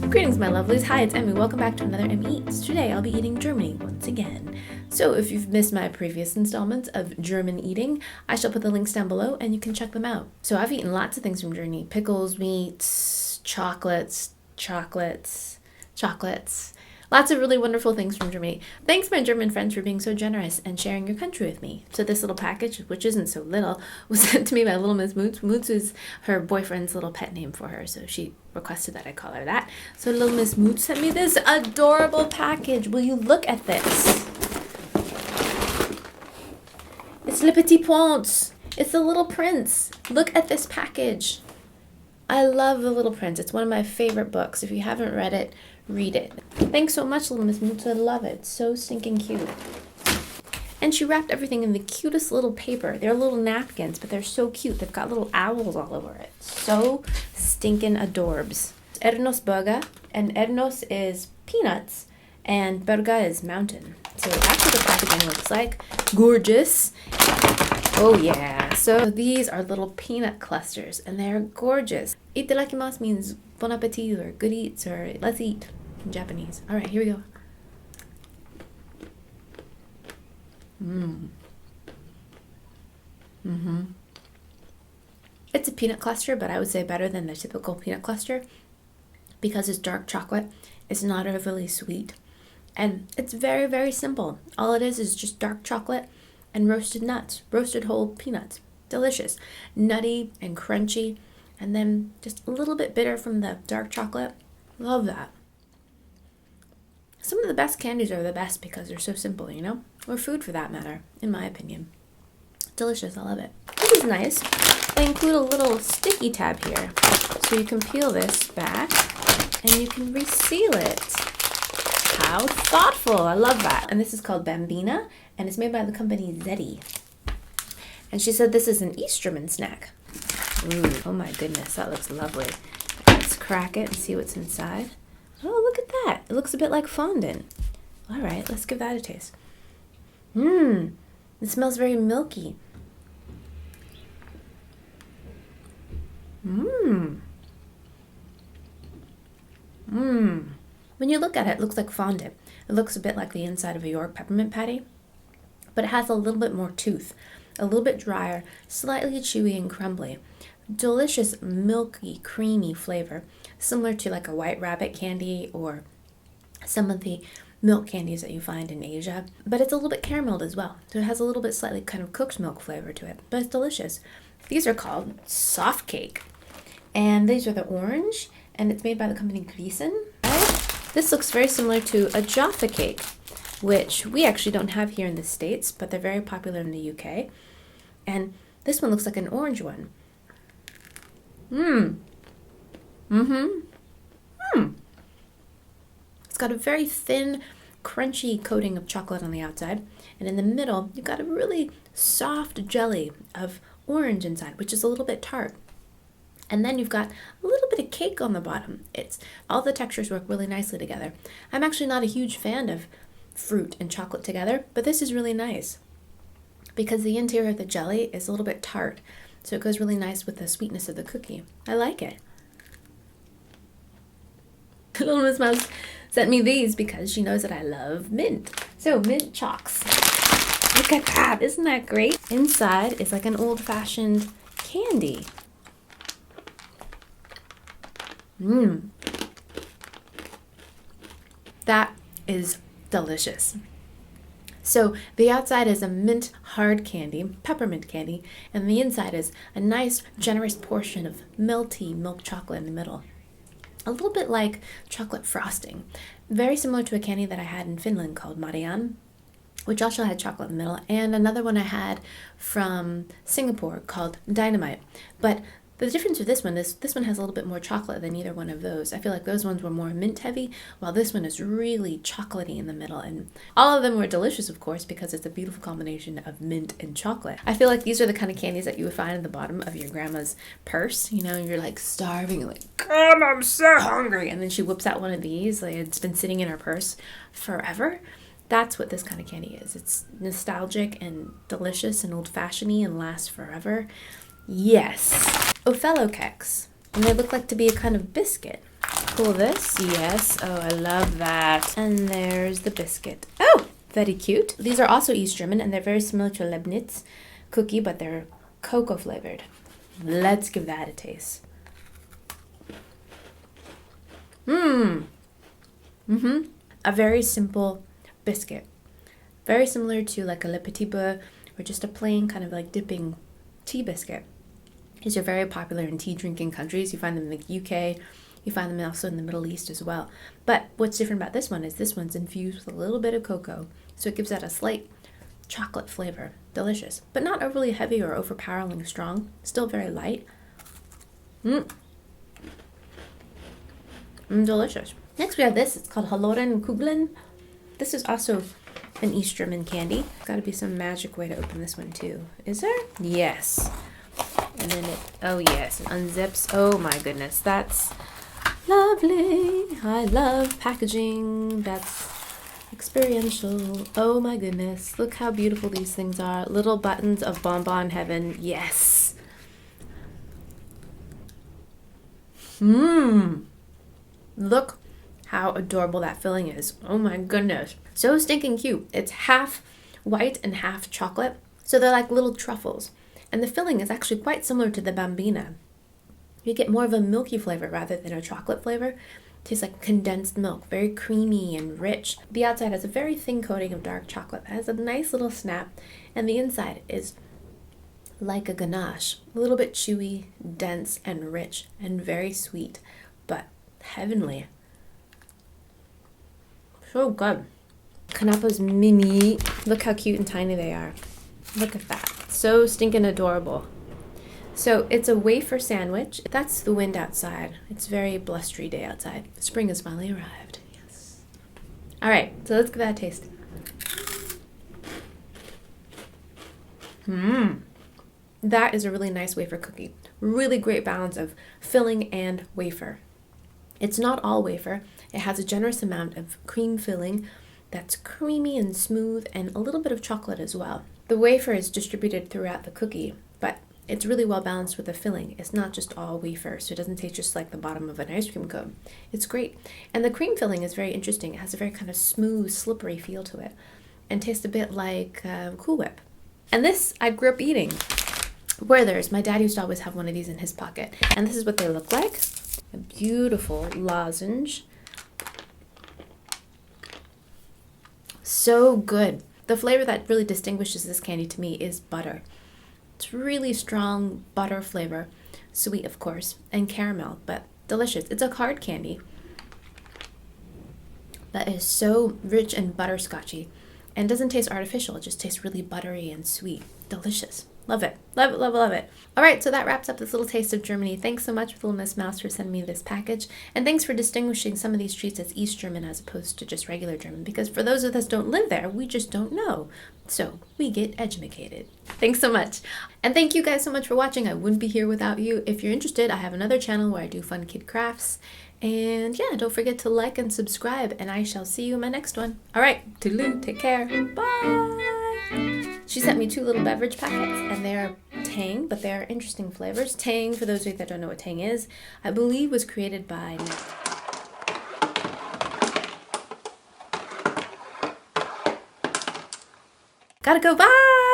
Greetings, my lovelies. Hi, it's Emmy. Welcome back to another Emmy Eats. Today I'll be eating Germany once again. So if you've missed my previous installments of German eating, I shall put the links down below and you can check them out. So I've eaten lots of things from Germany. Pickles, meats, chocolates. Lots of really wonderful things from Germany. Thanks, my German friends, for being so generous and sharing your country with me. So this little package, which isn't so little, was sent to me by Little Miss Moots. Moots is her boyfriend's little pet name for her, so she requested that I call her that. So Little Miss Moots sent me this adorable package. Will you look at this? It's Le Petit Prince. It's the Little Prince. Look at this package. I love The Little Prince. It's one of my favorite books. If you haven't read it, read it. Thanks so much, Little Miss Moots. I love it. It's so stinking cute. And she wrapped everything in the cutest little paper. They're little napkins, but they're so cute. They've got little owls all over it. So stinking adorbs. It's Erdnuss Burger, and Erdnuss is peanuts, and Burger is mountain. So that's what the packaging looks like. Gorgeous. Oh yeah. So these are little peanut clusters, and they're gorgeous. Itadakimasu means bon appetit, or good eats, or let's eat in Japanese. All right, here we go. It's a peanut cluster, but I would say better than the typical peanut cluster because it's dark chocolate. It's not overly sweet, and it's very, very simple. All it is just dark chocolate and roasted nuts, roasted whole peanuts. Delicious, nutty and crunchy, and then just a little bit bitter from the dark chocolate. Love that. Some of the best candies are the best because they're so simple, you know? Or food for that matter, in my opinion. Delicious, I love it. This is nice. They include a little sticky tab here. So you can peel this back and you can reseal it. How thoughtful, I love that. And this is called Bambina, and it's made by the company Zeddy. And she said this is an East German snack. Ooh, oh my goodness, that looks lovely. Let's crack it and see what's inside. Oh, look at that. It looks a bit like fondant. All right, let's give that a taste. It smells very milky. When you look at it, it looks like fondant. It looks a bit like the inside of a York peppermint patty, but it has a little bit more tooth, a little bit drier, slightly chewy and crumbly. Delicious, milky, creamy flavor, similar to like a White Rabbit candy or some of the milk candies that you find in Asia, but it's a little bit carameled as well. So it has a little bit slightly kind of cooked milk flavor to it, but it's delicious. These are called soft cake, and these are the orange, and it's made by the company Griessen. This looks very similar to a Jaffa cake, which we actually don't have here in the States, but they're very popular in the UK. And this one looks like an orange one. It's got a very thin, crunchy coating of chocolate on the outside, and in the middle, you've got a really soft jelly of orange inside, which is a little bit tart. And then you've got a little bit of cake on the bottom. All the textures work really nicely together. I'm actually not a huge fan of fruit and chocolate together, but this is really nice because the interior of the jelly is a little bit tart, so it goes really nice with the sweetness of the cookie. I like it. Little Miss Mouse sent me these because she knows that I love mint. So mint chocks. Look at that, isn't that great? Inside is like an old-fashioned candy. That is delicious. So the outside is a mint hard candy, peppermint candy, and the inside is a nice, generous portion of melty milk chocolate in the middle. A little bit like chocolate frosting. Very similar to a candy that I had in Finland called Marianne, which also had chocolate in the middle, and another one I had from Singapore called Dynamite. But the difference with this one is this one has a little bit more chocolate than either one of those. I feel like those ones were more mint heavy, while this one is really chocolatey in the middle. And all of them were delicious, of course, because it's a beautiful combination of mint and chocolate. I feel like these are the kind of candies that you would find at the bottom of your grandma's purse. You know, you're like starving, like, God, I'm so hungry. And then she whips out one of these. Like, it's been sitting in her purse forever. That's what this kind of candy is. It's nostalgic and delicious and old-fashioned-y and lasts forever. Yes. Othello Keks. And they look like to be a kind of biscuit. pull this. Yes. Oh, I love that. And there's the biscuit. Oh, very cute. These are also East German, and they're very similar to a Leibniz cookie, but they're cocoa flavored. Let's give that a taste. A very simple biscuit. Very similar to like a Le Petit Beurre or just a plain kind of like dipping tea biscuit. These are very popular in tea drinking countries. You find them in the UK. You find them also in the Middle East as well. But what's different about this one is this one's infused with a little bit of cocoa. So it gives that a slight chocolate flavor. Delicious. But not overly heavy or overpoweringly strong. Still very light. Delicious. Next we have this. It's called Hallorenkugeln. This is also an East German candy. Got to be some magic way to open this one too. Is there? Yes. And then oh yes, it unzips. Oh my goodness, that's lovely. I love packaging. That's experiential. Oh my goodness, look how beautiful these things are. Little buttons of bonbon heaven. Yes. Look how adorable that filling is. Oh my goodness. So stinking cute. It's half white and half chocolate. So they're like little truffles. And the filling is actually quite similar to the Bambina. You get more of a milky flavor rather than a chocolate flavor. It tastes like condensed milk, very creamy and rich. The outside has a very thin coating of dark chocolate. It has a nice little snap. And the inside is like a ganache. A little bit chewy, dense, and rich, and very sweet, but heavenly. So good. Knappe's mini. Look how cute and tiny they are. Look at that. So stinking adorable. So it's a wafer sandwich. That's the wind outside. It's a very blustery day outside. Spring has finally arrived. Yes. All right, so let's give that a taste. That is a really nice wafer cookie. Really great balance of filling and wafer. It's not all wafer. It has a generous amount of cream filling that's creamy and smooth and a little bit of chocolate as well. The wafer is distributed throughout the cookie, but it's really well balanced with the filling. It's not just all wafer, so it doesn't taste just like the bottom of an ice cream cone. It's great. And the cream filling is very interesting. It has a very kind of smooth, slippery feel to it and tastes a bit like Cool Whip. And this I grew up eating. Werther's. My dad used to always have one of these in his pocket. And this is what they look like. A beautiful lozenge. So good. The flavor that really distinguishes this candy to me is butter. It's really strong butter flavor. Sweet, of course, and caramel, but delicious. It's a hard candy that is so rich and butterscotchy and doesn't taste artificial. It just tastes really buttery and sweet. Delicious. Love it. Love it, love it, love it. All right, so that wraps up this little taste of Germany. Thanks so much, Little Miss Mouse, for sending me this package. And thanks for distinguishing some of these treats as East German as opposed to just regular German. Because for those of us who don't live there, we just don't know. So we get edumacated. Thanks so much. And thank you guys so much for watching. I wouldn't be here without you. If you're interested, I have another channel where I do fun kid crafts. And yeah, don't forget to like and subscribe. And I shall see you in my next one. All right, toodaloo, take care. Bye. She sent me 2 little beverage packets, and they are Tang, but they are interesting flavors. Tang, for those of you that don't know what Tang is, I believe was created by... Gotta go, bye!